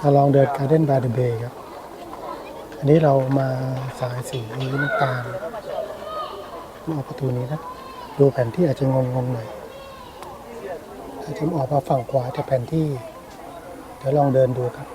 เราลองเดินการ์เด้นบายเดอะเบย์ครับอันนี้เรามาสายสีน้ำตาลมาออกประตูนี้นะดูแผนที่อาจจะงงหน่อยอาจจะออกมาฝั่งขวาจากแผนที่เดี๋ยวลองเดินดูครับ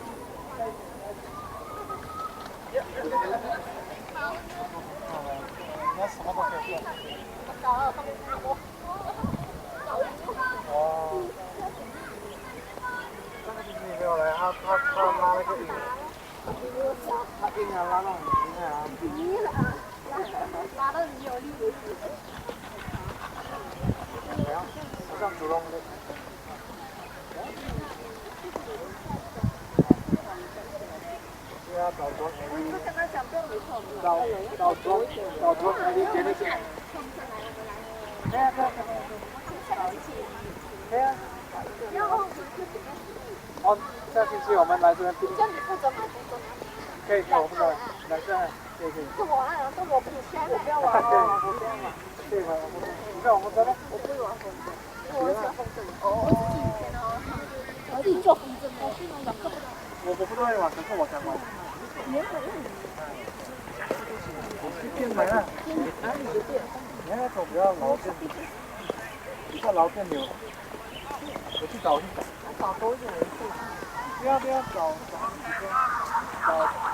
哦，下星期我们来这边。叫你负责买工作吗？可以，我负责。男生可以。是我啊，是我不签，我不要玩哦，我不要玩。可以玩红色，你不要玩红色吗？我不会玩红色，我喜欢红色。哦，我自己签哦，我自己做红色的，我不会玩，可是我想玩。店来了。哪里的店？你看那种比较老店，比较老店有。我去找去找。找多一点人数。不要找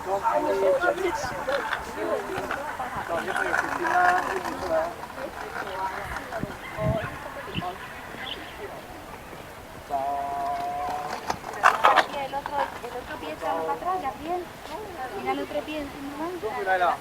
多找一些人一起。找一些有时间啊，一起出来。El otro pie echado para atrás, ya bien. Mira el otro pie encima. 都回来了。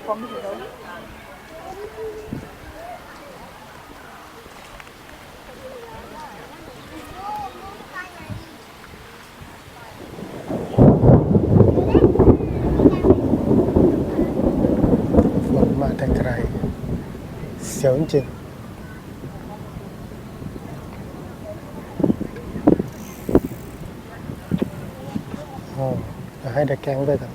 ฝนมาแต่ไกลเสียวจริงๆจะให้เด็กแก๊งด้วยกัน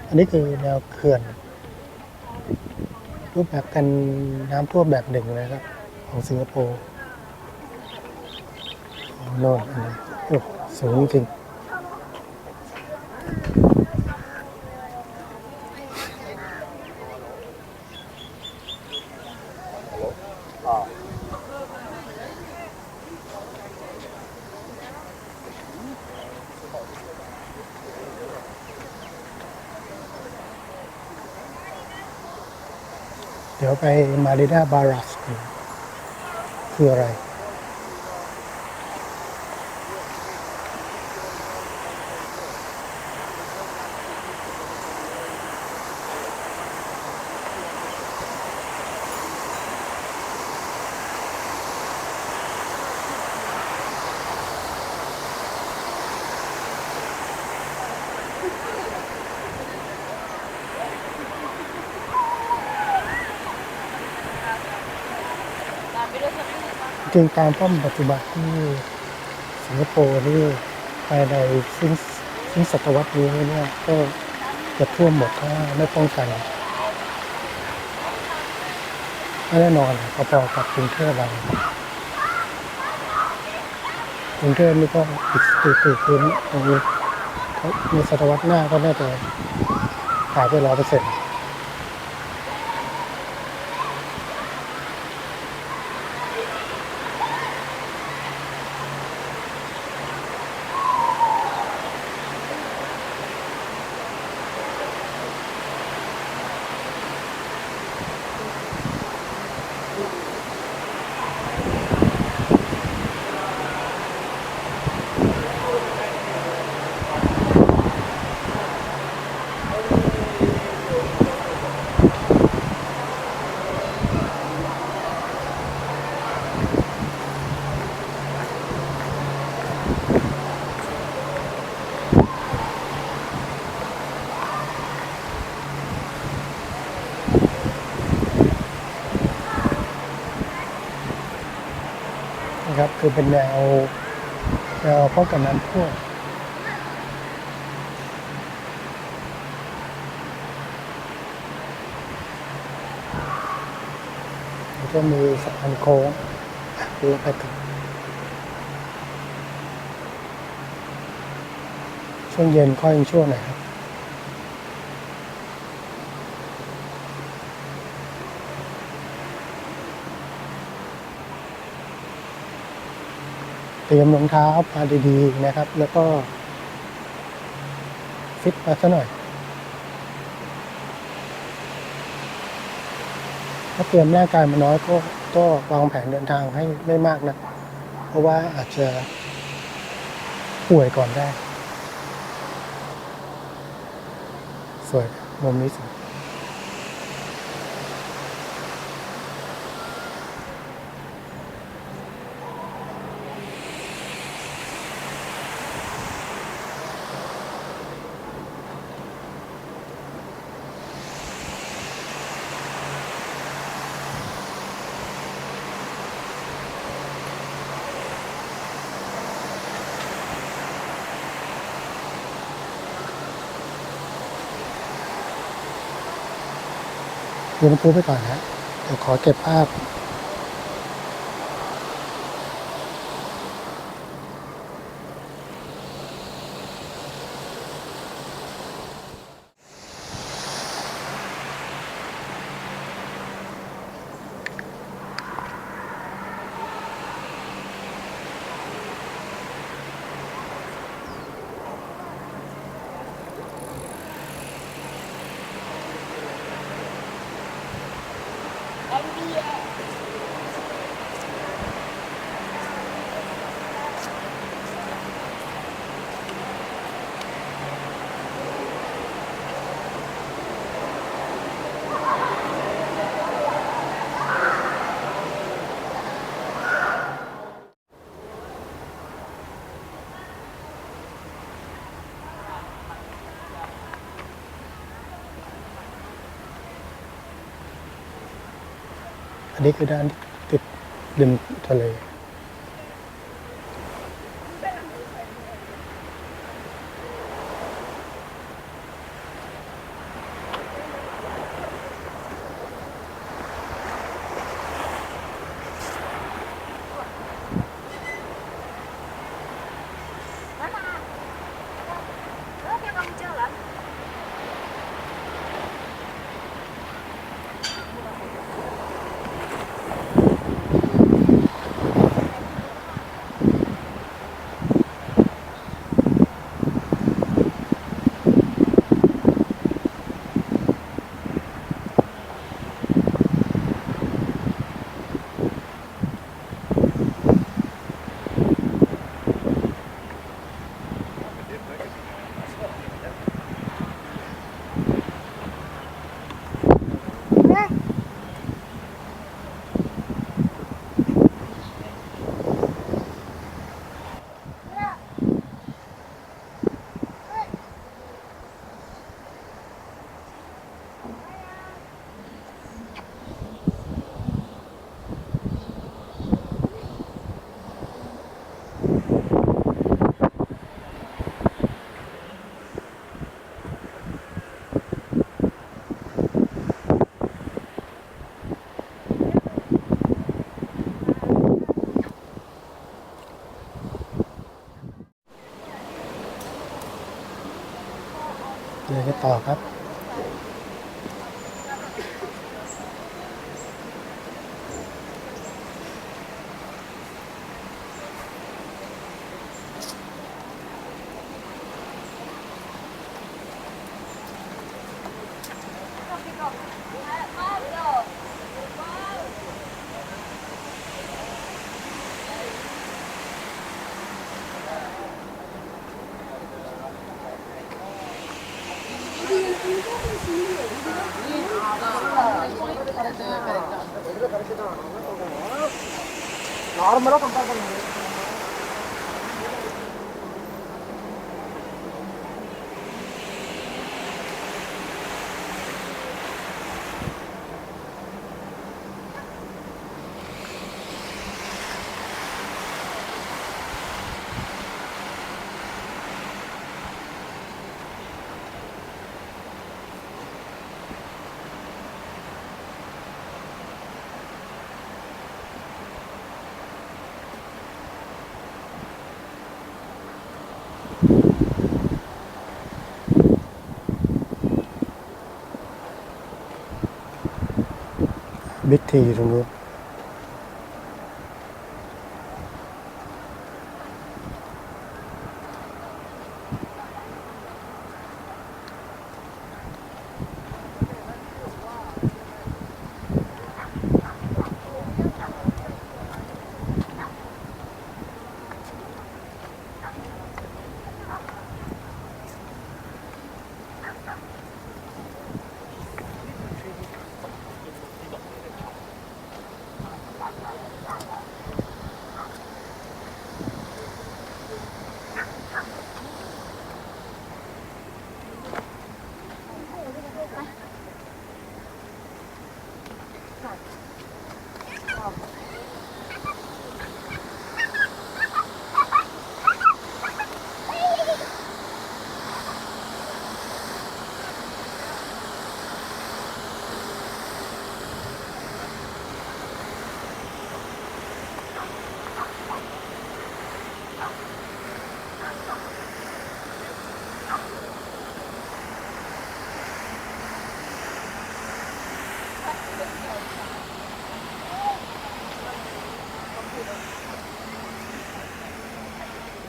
อันนี้คือแนวเขื่อนรูปแบบกันน้ำท่วมแบบหนึ่งนะครับของสิงคโปร์โน่นอันนี้โอ้สูงจริงเดี๋ยวไปมาริน่าบารัสกันคืออะไรจริงตามข้อมูลปัจจุบันที่สิงคโปร์นี่ภายในสิ้นศตวรรษนี้เนี่ยก็จะท่วมหมดถ้าไม่ป้องกันแน่นอนพอๆกับกรุงเทพเรากรุงเทพนี่ก็อีกคืนในศตวรรษหน้าก็น่าจะหายไป100% นะครับคือเป็นแนวป้องกันน้ำท่วมแล้วก็มีสะพานโค้งดูไปกันช่วงเย็นค่อยช่วงไหนครับเตรียมรองเท้ามาดีๆนะครับ แล้วก็ฟิตมาซะหน่อยถ้าเตรียมร่างกายมาน้อยก็วางแผนเดินทางให้ไม่มากนะเพราะว่าอาจจะป่วยก่อนได้สวยมุมนี้สวยดูน้ำพุไปก่อนนะเดี๋ยวขอเก็บภาพอันนี้คือด้านติดริมทะเลเดินกันต่อครับநார்மலாக கம்பேர் பண்ணுங்க บิ๊กทีตรงนู้น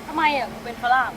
ทำไมอ่ะกูเป็นฝรั่ง